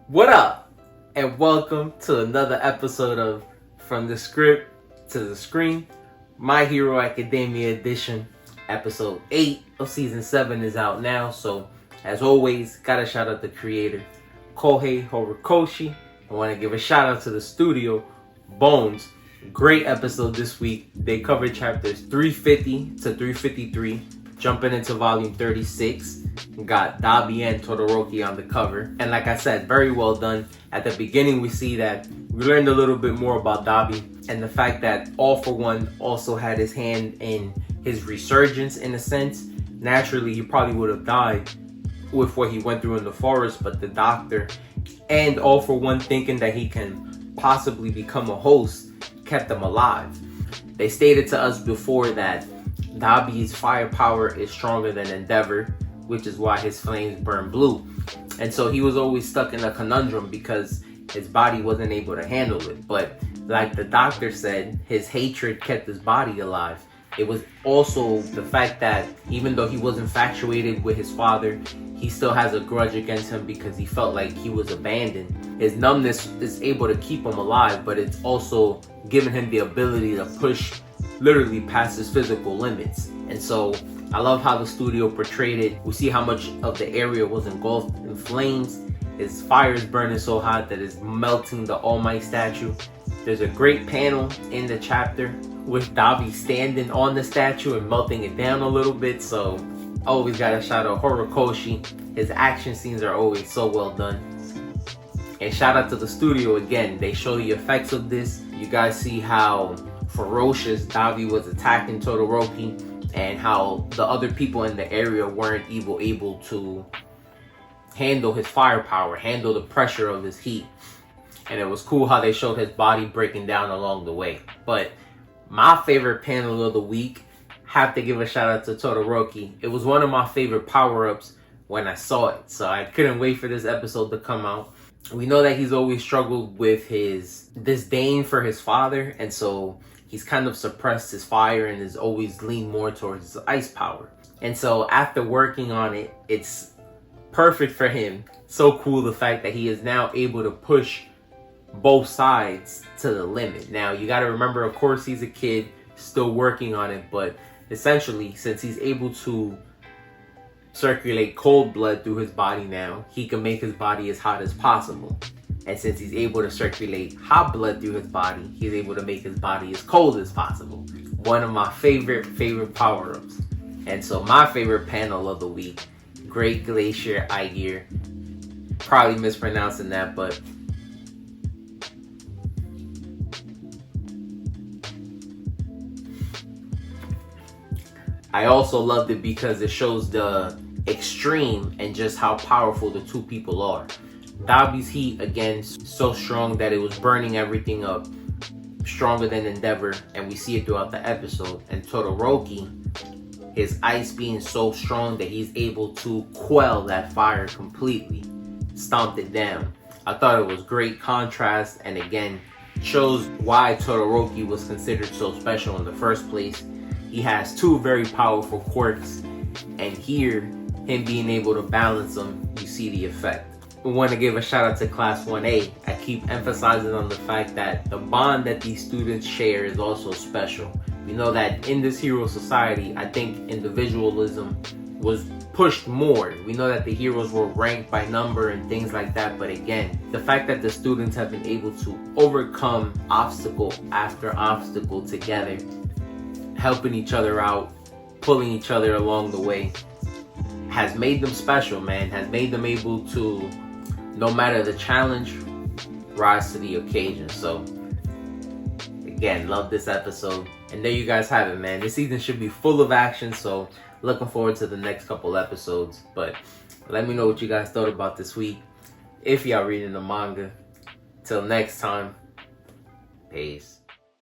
What up? And welcome to another episode of From the Script to the Screen, My Hero Academia Edition. Episode 8 of Season 7 is out now, so as always, gotta shout out the creator, Kohei Horikoshi. I want to give a shout out to the studio, Bones. Great episode this week. They covered chapters 350 to 353, jumping into volume 36. Got Dabi and Todoroki on the cover. And like I said, very well done. At the beginning, we see that we learned a little bit more about Dabi and the fact that All For One also had his hand in his resurgence in a sense. Naturally, he probably would have died with what he went through in the forest, but the doctor and All For One thinking that he can possibly become a host kept him alive. They stated to us before that Dabi's firepower is stronger than Endeavor, which is why his flames burn blue. And so he was always stuck in a conundrum because his body wasn't able to handle it. But like the doctor said, his hatred kept his body alive. It was also the fact that even though he was infatuated with his father, he still has a grudge against him because he felt like he was abandoned. His numbness is able to keep him alive, but it's also given him the ability to push literally past his physical limits. And so I love how the studio portrayed it. We see how much of the area was engulfed in flames. His fire is burning so hot that it's melting the All Might statue. There's a great panel in the chapter with Dabi standing on the statue and melting it down a little bit. So always gotta shout out Horikoshi. His action scenes are always so well done. And shout out to the studio again. They show the effects of this. You guys see how ferocious Dabi was attacking Todoroki and how the other people in the area weren't even able to handle his firepower, handle the pressure of his heat. And it was cool how they showed his body breaking down along the way. But my favorite panel of the week, have to give a shout out to Todoroki. It was one of my favorite power-ups when I saw it. So I couldn't wait for this episode to come out. We know that he's always struggled with his disdain for his father. And so he's kind of suppressed his fire and has always leaned more towards his ice power. And so after working on it, it's perfect for him. So cool the fact that he is now able to push both sides to the limit. Now you got to remember, of course, he's a kid still working on it, but essentially since he's able to circulate cold blood through his body now, he can make his body as hot as possible. And since he's able to circulate hot blood through his body, he's able to make his body as cold as possible. One of my favorite power-ups. And so my favorite panel of the week, Great Glacier Eye Gear. Probably mispronouncing that, but I also loved it because it shows the extreme and just how powerful the two people are. Dabi's heat, again, so strong that it was burning everything up, stronger than Endeavor, and we see it throughout the episode. And Todoroki, his ice being so strong that he's able to quell that fire completely, stomped it down. I thought it was great contrast, and again, shows why Todoroki was considered so special in the first place. He has two very powerful quirks, and here, him being able to balance them, you see the effect. We want to give a shout out to Class 1A. I keep emphasizing on the fact that the bond that these students share is also special. We know that in this hero society, I think individualism was pushed more. We know that the heroes were ranked by number and things like that, but again, the fact that the students have been able to overcome obstacle after obstacle together, helping each other out, pulling each other along the way, has made them special, man. Has made them able to, no matter the challenge, rise to the occasion. So again, love this episode. And there you guys have it, man. This season should be full of action, so looking forward to the next couple episodes. But let me know what you guys thought about this week, if y'all reading the manga. Till next time, peace.